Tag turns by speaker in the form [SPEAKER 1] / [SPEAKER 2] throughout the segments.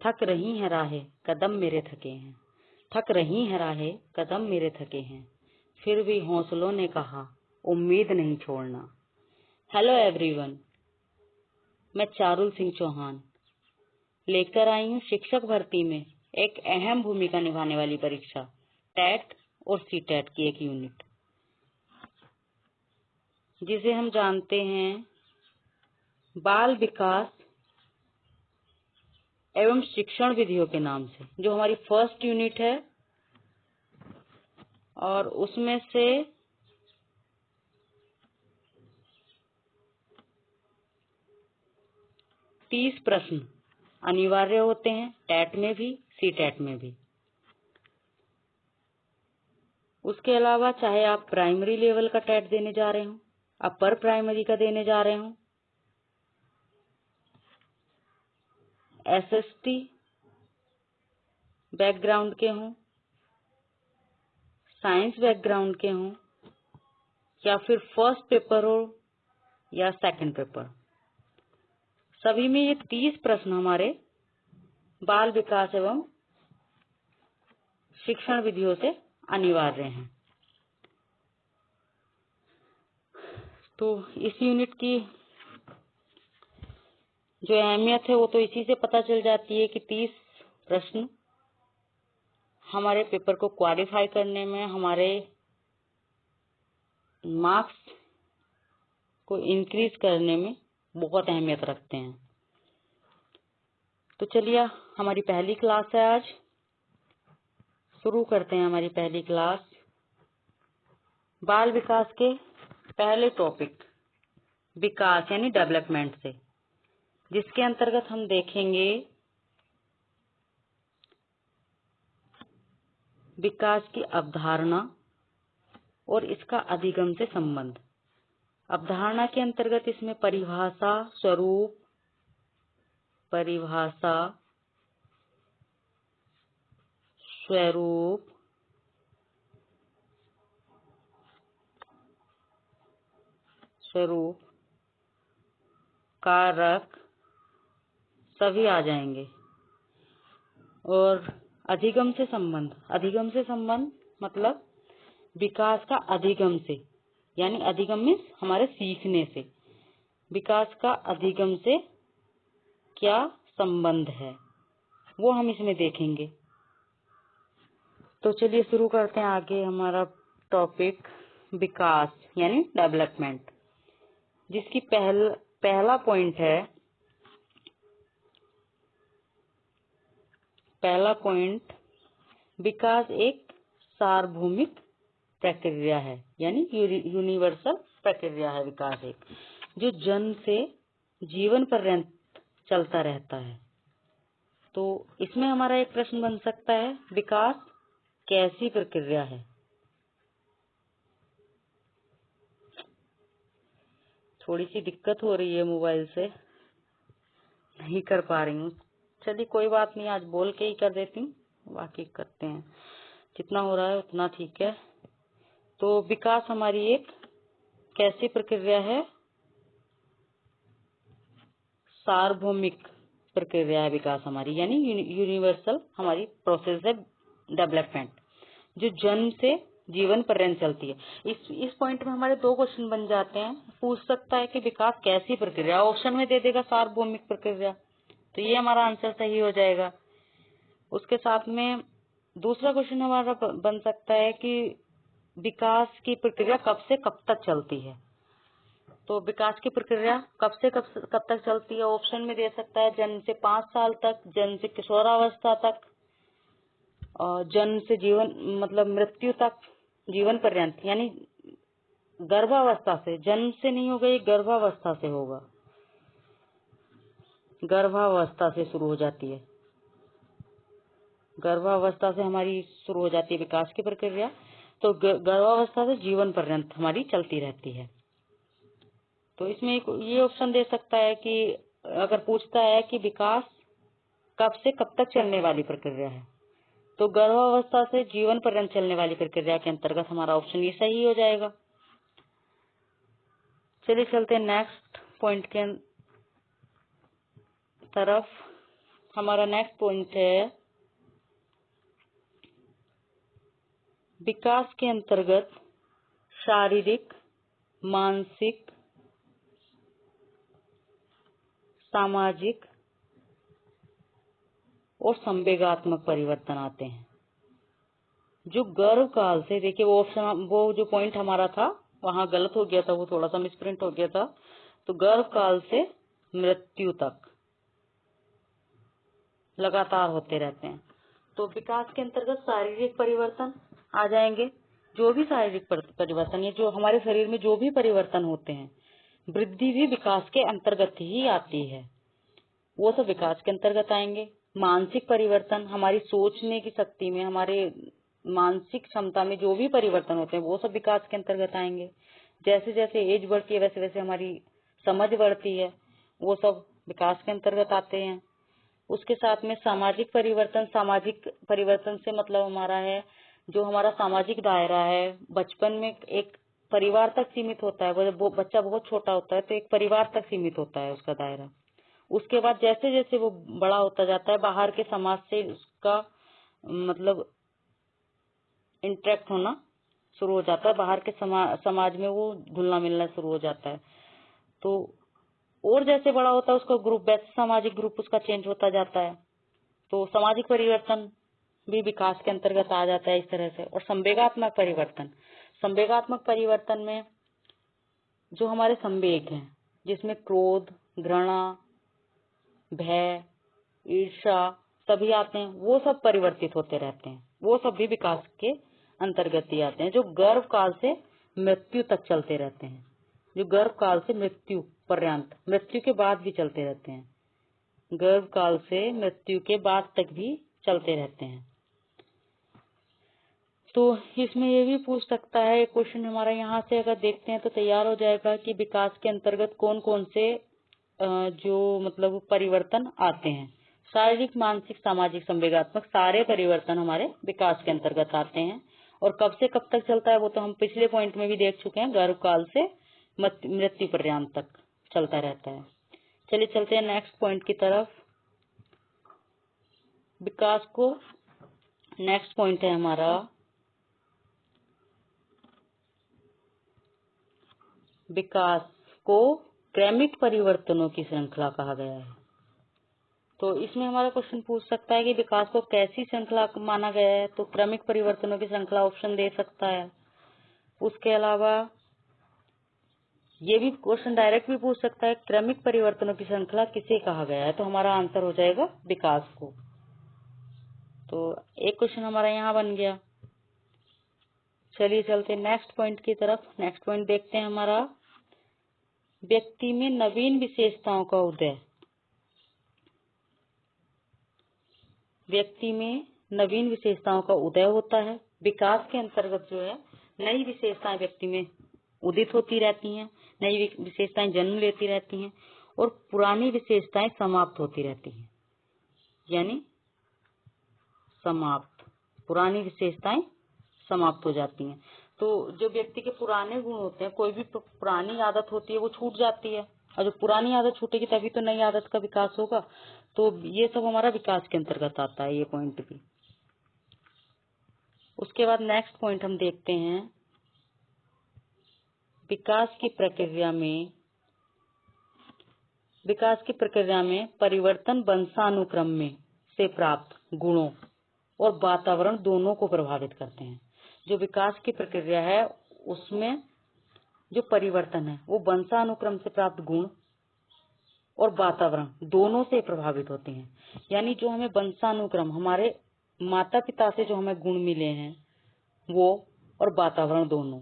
[SPEAKER 1] थक रही हैं राहें, कदम मेरे थके हैं। थक रही हैं राहें, कदम मेरे थके हैं, फिर भी हौसलों ने कहा उम्मीद नहीं छोड़ना। हेलो एवरीवन, मैं चारुल सिंह चौहान लेकर आई हूँ शिक्षक भर्ती में एक अहम भूमिका निभाने वाली परीक्षा टेट और सीटेट की एक यूनिट, जिसे हम जानते हैं बाल विकास एवं शिक्षण विधियों के नाम से, जो हमारी फर्स्ट यूनिट है। और उसमें से 30 प्रश्न अनिवार्य होते हैं, टेट में भी सीटेट में भी। उसके अलावा चाहे आप प्राइमरी लेवल का टेट देने जा रहे हो, अपर प्राइमरी का देने जा रहे हो, एसएसटी बैकग्राउंड के हों, साइंस बैकग्राउंड के हों, या फिर फर्स्ट पेपर हो या सेकंड पेपर, सभी में ये 30 प्रश्न हमारे बाल विकास एवं शिक्षण विधियों से अनिवार्य हैं। तो इस यूनिट की जो अहमियत है वो तो इसी से पता चल जाती है कि 30 प्रश्न हमारे पेपर को क्वालिफाई करने में, हमारे मार्क्स को इंक्रीज करने में बहुत अहमियत रखते हैं। तो चलिए, हमारी पहली क्लास है, आज शुरू करते हैं हमारी पहली क्लास बाल विकास के पहले टॉपिक विकास यानी डेवलपमेंट से, जिसके अंतर्गत हम देखेंगे विकास की अवधारणा और इसका अधिगम से संबंध। अवधारणा के अंतर्गत इसमें परिभाषा, स्वरूप, स्वरूप, कारक सभी आ जाएंगे। और अधिगम से संबंध मतलब विकास का अधिगम से, यानी अधिगम मीन्स हमारे सीखने से, विकास का अधिगम से क्या संबंध है वो हम इसमें देखेंगे। तो चलिए शुरू करते हैं आगे हमारा टॉपिक विकास यानी डेवलपमेंट, जिसकी पहला पॉइंट विकास एक सार्वभौमिक प्रक्रिया है, यानी यूनिवर्सल प्रक्रिया है। विकास एक जो जन्म से जीवन पर्यंत चलता रहता है। तो इसमें हमारा एक प्रश्न बन सकता है, विकास कैसी प्रक्रिया है? थोड़ी सी दिक्कत हो रही है, मोबाइल से नहीं कर पा रही हूँ। चलिए कोई बात नहीं, आज बोल के ही कर देती हूँ, बाकी करते हैं, जितना हो रहा है उतना ठीक है। तो विकास हमारी एक कैसी प्रक्रिया है? सार्वभौमिक प्रक्रिया है विकास हमारी, यानी यूनिवर्सल हमारी प्रोसेस है डेवलपमेंट, जो जन्म से जीवन पर्यंत चलती है। इस पॉइंट में हमारे 2 क्वेश्चन बन जाते हैं। पूछ सकता है कि विकास कैसी प्रक्रिया, ऑप्शन में दे देगा सार्वभौमिक प्रक्रिया, तो ये हमारा आंसर सही हो जाएगा। उसके साथ में दूसरा क्वेश्चन हमारा बन सकता है कि विकास की प्रक्रिया कब से कब तक चलती है। तो विकास की प्रक्रिया कब से कब तक चलती है, ऑप्शन में दे सकता है जन्म से 5 साल तक, जन्म से किशोरावस्था तक, और जन्म से जीवन मतलब मृत्यु तक, जीवन पर्यंत, यानी गर्भावस्था से, जन्म से नहीं होगा, ये गर्भावस्था से होगा, गर्भावस्था से शुरू हो जाती है, गर्भावस्था से हमारी शुरू हो जाती है विकास की प्रक्रिया। तो गर्भावस्था से जीवन पर्यंत हमारी चलती रहती है। तो इसमें ये ऑप्शन दे सकता है कि अगर पूछता है कि विकास कब से कब तक चलने वाली प्रक्रिया है, तो गर्भावस्था से जीवन पर्यंत चलने वाली प्रक्रिया के अंतर्गत हमारा ऑप्शन ये सही हो जाएगा। चलिए चलते हैं नेक्स्ट पॉइंट के तरफ, हमारा नेक्स्ट पॉइंट है विकास के अंतर्गत शारीरिक, मानसिक, सामाजिक और संवेगात्मक परिवर्तन आते हैं। जो गर्भ काल से, देखिए वो ऑप्शन, वो जो पॉइंट हमारा था वहां गलत हो गया था, वो थोड़ा सा मिसप्रिंट हो गया था। तो गर्भ काल से मृत्यु तक लगातार होते रहते हैं। तो विकास के अंतर्गत शारीरिक परिवर्तन आ जाएंगे। जो भी शारीरिक परिवर्तन, ये जो हमारे शरीर में जो भी परिवर्तन होते हैं, वृद्धि भी विकास के अंतर्गत ही आती है, वो सब विकास के अंतर्गत आएंगे। मानसिक परिवर्तन, हमारी सोचने की शक्ति में, हमारे मानसिक क्षमता में जो भी परिवर्तन होते हैं वो सब विकास के अंतर्गत आएंगे। जैसे जैसे एज बढ़ती है वैसे वैसे हमारी समझ बढ़ती है, वो सब विकास के अंतर्गत आते हैं। उसके साथ में सामाजिक परिवर्तन, सामाजिक परिवर्तन से मतलब हमारा है जो हमारा सामाजिक दायरा है, बचपन में एक परिवार तक सीमित होता है, वो बच्चा बहुत छोटा होता है तो एक परिवार तक सीमित होता है उसका दायरा। उसके बाद जैसे जैसे वो बड़ा होता जाता है, बाहर के समाज से उसका मतलब इंटरेक्ट होना शुरू हो जाता है, बाहर के समाज में वो घुलना मिलना शुरू हो जाता है। तो और जैसे बड़ा होता है उसका ग्रुप, वैसे सामाजिक ग्रुप उसका चेंज होता जाता है। तो सामाजिक परिवर्तन भी विकास के अंतर्गत आ जाता है इस तरह से। और संवेगात्मक परिवर्तन, संवेगात्मक परिवर्तन में जो हमारे संवेग हैं, जिसमें क्रोध, घृणा, भय, ईर्ष्या सभी आते हैं, वो सब परिवर्तित होते रहते हैं, वो सब भी विकास के अंतर्गत ही आते हैं, जो गर्भ काल से मृत्यु तक चलते रहते हैं, जो गर्भ काल से मृत्यु पर्यंत, मृत्यु के बाद भी चलते रहते हैं, गर्भ काल से मृत्यु के बाद तक भी चलते रहते हैं। तो इसमें ये भी पूछ सकता है क्वेश्चन हमारा, यहाँ से अगर देखते हैं तो तैयार हो जाएगा कि विकास के अंतर्गत कौन कौन से जो मतलब परिवर्तन आते हैं। शारीरिक, मानसिक, सामाजिक, संवेगात्मक सारे परिवर्तन हमारे विकास के अंतर्गत आते हैं। और कब से कब तक चलता है वो तो हम पिछले पॉइंट में भी देख चुके हैं, गर्भ काल से मृत्यु पर्यंत तक चलता रहता है। चलिए चलते हैं नेक्स्ट पॉइंट की तरफ। विकास को, नेक्स्ट पॉइंट है हमारा विकास को क्रमिक परिवर्तनों की श्रृंखला कहा गया है। तो इसमें हमारा क्वेश्चन पूछ सकता है कि विकास को कैसी श्रृंखला माना गया है, तो क्रमिक परिवर्तनों की श्रृंखला ऑप्शन दे सकता है। उसके अलावा ये भी क्वेश्चन डायरेक्ट भी पूछ सकता है क्रमिक परिवर्तनों की श्रृंखला किसे कहा गया है, तो हमारा आंसर हो जाएगा विकास को। तो एक क्वेश्चन हमारा यहाँ बन गया। चलिए चलते नेक्स्ट पॉइंट की तरफ। नेक्स्ट पॉइंट देखते हैं हमारा, व्यक्ति में नवीन विशेषताओं का उदय। व्यक्ति में नवीन विशेषताओं का उदय होता है। विकास के अंतर्गत जो है नई विशेषताएं व्यक्ति में उदित होती रहती हैं, नई विशेषताएं जन्म लेती रहती हैं और पुरानी विशेषताएं समाप्त होती रहती हैं, यानी समाप्त, पुरानी विशेषताएं समाप्त हो जाती हैं। तो जो व्यक्ति के पुराने गुण होते हैं, कोई भी पुरानी आदत होती है वो छूट जाती है, और जो पुरानी आदत छूटेगी तभी तो नई आदत का विकास होगा। तो ये सब हमारा विकास के अंतर्गत आता है, ये पॉइंट भी। उसके बाद नेक्स्ट पॉइंट हम देखते हैं, विकास की प्रक्रिया में परिवर्तन वंशानुक्रम में से प्राप्त गुणों और वातावरण दोनों को प्रभावित करते हैं। जो विकास की प्रक्रिया है उसमें जो परिवर्तन है वो वंशानुक्रम से प्राप्त गुण और वातावरण दोनों से प्रभावित होते हैं। यानी जो हमें वंशानुक्रम, हमारे माता पिता से जो हमें गुण मिले हैं वो, और वातावरण दोनों,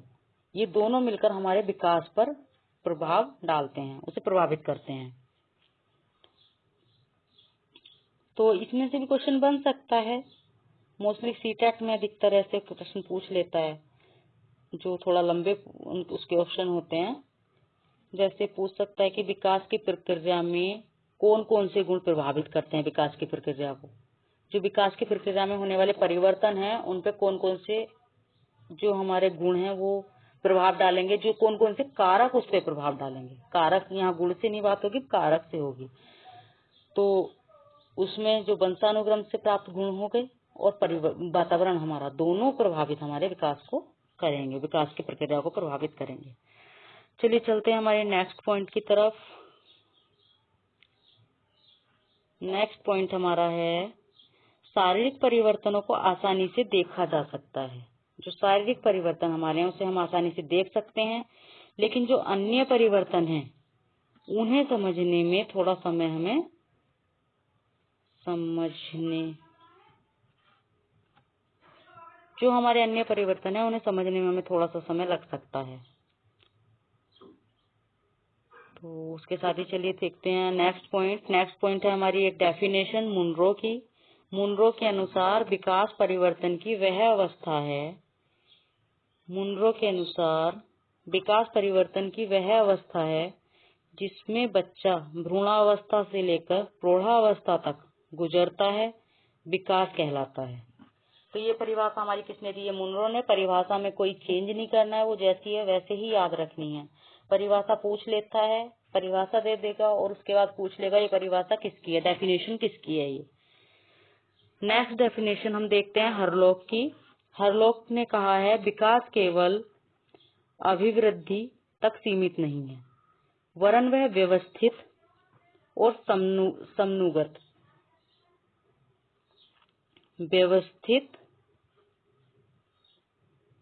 [SPEAKER 1] ये दोनों मिलकर हमारे विकास पर प्रभाव डालते हैं, उसे प्रभावित करते हैं। तो इसमें से भी क्वेश्चन बन सकता है। मोस्टली सीटेट में अधिकतर ऐसे प्रश्न पूछ लेता है जो थोड़ा लंबे उसके ऑप्शन होते हैं। जैसे पूछ सकता है कि विकास की प्रक्रिया में कौन कौन से गुण प्रभावित करते हैं विकास की प्रक्रिया को। जो विकास की प्रक्रिया में होने वाले परिवर्तन हैं उन पे कौन कौन से जो हमारे गुण हैं वो प्रभाव डालेंगे, जो कौन कौन से कारक उस पर प्रभाव डालेंगे। कारक, यहाँ गुण से नहीं बात होगी, कारक से होगी। तो उसमें जो वंशानुक्रम से प्राप्त गुण हो गए और वातावरण हमारा, दोनों प्रभावित हमारे विकास को करेंगे, विकास की प्रक्रिया को प्रभावित करेंगे। चलिए चलते हैं हमारे नेक्स्ट पॉइंट की तरफ। नेक्स्ट पॉइंट हमारा है शारीरिक परिवर्तनों को आसानी से देखा जा सकता है। जो शारीरिक परिवर्तन हमारे हैं उसे हम आसानी से देख सकते हैं, लेकिन जो अन्य परिवर्तन हैं उन्हें समझने में थोड़ा समय हमें जो हमारे अन्य परिवर्तन है उन्हें समझने में हमें थोड़ा सा समय लग सकता है। तो उसके साथ ही चलिए देखते हैं नेक्स्ट पॉइंट। नेक्स्ट पॉइंट है हमारी एक डेफिनेशन मुनरो की। मुनरो के अनुसार विकास परिवर्तन की वह अवस्था है, मुनरो के अनुसार विकास परिवर्तन की वह अवस्था है जिसमें बच्चा भ्रूणावस्था से लेकर प्रौढ़ावस्था तक गुजरता है, विकास कहलाता है। तो ये परिभाषा हमारी किसने दी है? मुनरो ने। परिभाषा में कोई चेंज नहीं करना है, वो जैसी है वैसे ही याद रखनी है। परिभाषा पूछ लेता है, परिभाषा दे देगा और उसके बाद पूछ लेगा ये परिभाषा किसकी है, डेफिनेशन किसकी है। ये नेक्स्ट डेफिनेशन हम देखते हैं हरलॉक की। हरलॉक ने कहा है विकास केवल अभिवृद्धि तक सीमित नहीं है, वरन वह व्यवस्थित और समनुगत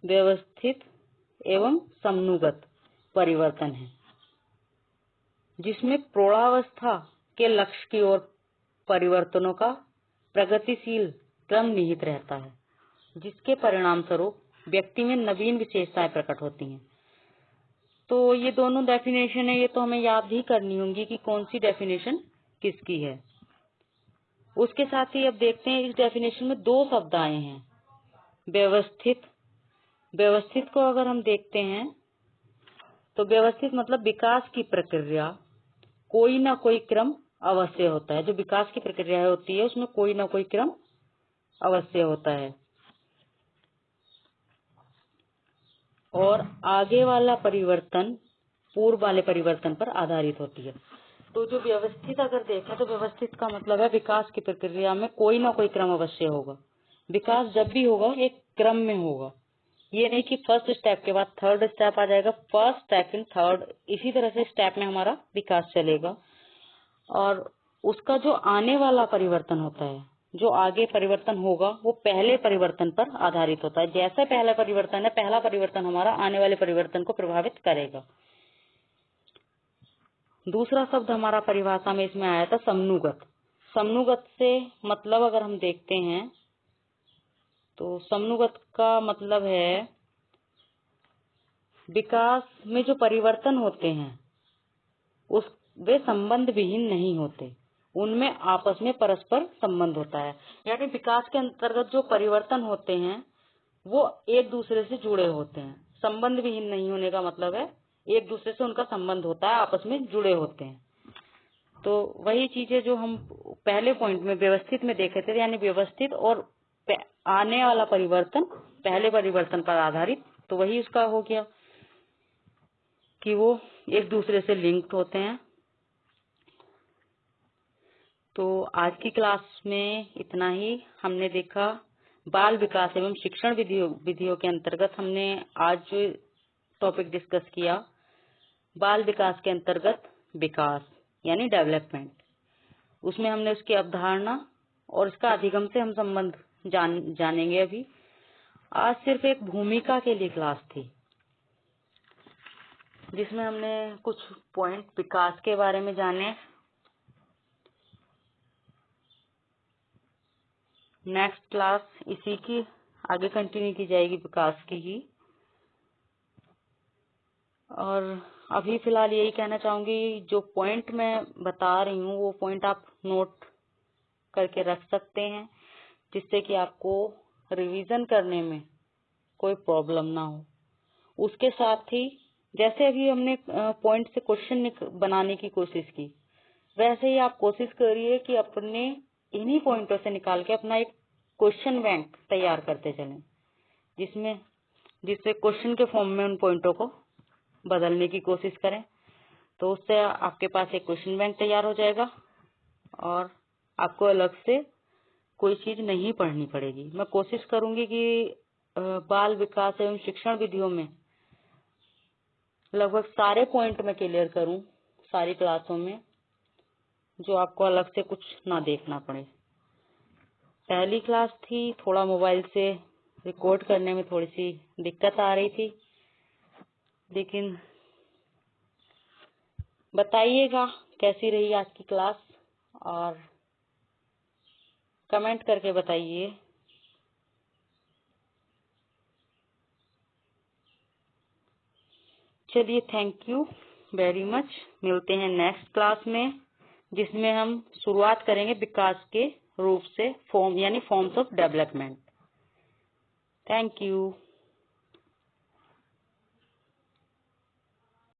[SPEAKER 1] व्यवस्थित एवं समनुगत परिवर्तन है, जिसमें प्रौढ़ावस्था के लक्ष्य की ओर परिवर्तनों का प्रगतिशील क्रम निहित रहता है, जिसके परिणाम स्वरूप व्यक्ति में नवीन विशेषताएं प्रकट होती हैं। तो ये दोनों डेफिनेशन है, ये तो हमें याद ही करनी होंगी कि कौन सी डेफिनेशन किसकी है। उसके साथ ही अब देखते हैं इस डेफिनेशन में दो शब्द आए हैं, व्यवस्थित। व्यवस्थित को अगर हम देखते हैं तो व्यवस्थित मतलब विकास की प्रक्रिया कोई ना कोई क्रम अवश्य होता है। जो विकास की प्रक्रिया होती है उसमें कोई ना कोई क्रम अवश्य होता है और आगे वाला परिवर्तन पूर्व वाले परिवर्तन पर आधारित होती है। तो जो व्यवस्थित अगर देखें तो व्यवस्थित का मतलब है विकास की प्रक्रिया में कोई ना कोई क्रम अवश्य होगा। विकास जब भी होगा एक क्रम में होगा, ये नहीं कि फर्स्ट स्टेप के बाद थर्ड स्टेप आ जाएगा, फर्स्ट सेकंड थर्ड, इसी तरह से स्टेप में हमारा विकास चलेगा। और उसका जो आने वाला परिवर्तन होता है, जो आगे परिवर्तन होगा वो पहले परिवर्तन पर आधारित होता है। जैसे पहला परिवर्तन है, पहला परिवर्तन हमारा आने वाले परिवर्तन को प्रभावित करेगा। दूसरा शब्द हमारा परिभाषा में इसमें आया था समनुगत। समनुगत से मतलब अगर हम देखते हैं तो समनुगत का मतलब है विकास में जो परिवर्तन होते हैं वे संबंध विहीन नहीं होते, उनमें आपस में परस्पर संबंध होता है। यानी विकास के अंतर्गत जो परिवर्तन होते हैं वो एक दूसरे से जुड़े होते हैं। संबंध विहीन नहीं होने का मतलब है एक दूसरे से उनका संबंध होता है, आपस में जुड़े होते हैं। तो वही चीजें जो हम पहले पॉइंट में व्यवस्थित में देखे थे, यानी व्यवस्थित और आने वाला परिवर्तन पहले परिवर्तन पर आधारित, तो वही उसका हो गया कि वो एक दूसरे से लिंक्ड होते हैं। तो आज की क्लास में इतना ही। हमने देखा बाल विकास एवं शिक्षण विधियों के अंतर्गत हमने आज जो टॉपिक डिस्कस किया, बाल विकास के अंतर्गत विकास यानी डेवलपमेंट, उसमें हमने उसकी अवधारणा और इसका अधिगम से हम संबंध जानेंगे। अभी आज सिर्फ एक भूमिका के लिए क्लास थी जिसमें हमने कुछ पॉइंट विकास के बारे में जाने। नेक्स्ट क्लास इसी की आगे कंटिन्यू की जाएगी, विकास की ही। और अभी फिलहाल यही कहना चाहूंगी, जो पॉइंट मैं बता रही हूँ वो पॉइंट आप नोट करके रख सकते हैं, जिससे कि आपको रिवीजन करने में कोई प्रॉब्लम ना हो। उसके साथ ही जैसे अभी हमने पॉइंट से क्वेश्चन बनाने की कोशिश की, वैसे ही आप कोशिश करिए कि अपने इन्हीं पॉइंटों से निकाल के अपना एक क्वेश्चन बैंक तैयार करते चलें, जिससे क्वेश्चन के फॉर्म में उन पॉइंटों को बदलने की कोशिश करें। तो उससे आपके पास एक क्वेश्चन बैंक तैयार हो जाएगा और आपको अलग से कोई चीज नहीं पढ़नी पड़ेगी। मैं कोशिश करूंगी कि बाल विकास एवं शिक्षण विधियों में लगभग सारे पॉइंट में क्लियर करूं सारी क्लासों में, जो आपको अलग से कुछ ना देखना पड़े। पहली क्लास थी, थोड़ा मोबाइल से रिकॉर्ड करने में थोड़ी सी दिक्कत आ रही थी, लेकिन बताइएगा कैसी रही आज की क्लास और कमेंट करके बताइए। चलिए, थैंक यू वेरी मच। मिलते हैं नेक्स्ट क्लास में, जिसमें हम शुरुआत करेंगे विकास के रूप से, फॉर्म यानी forms of development. Thank you.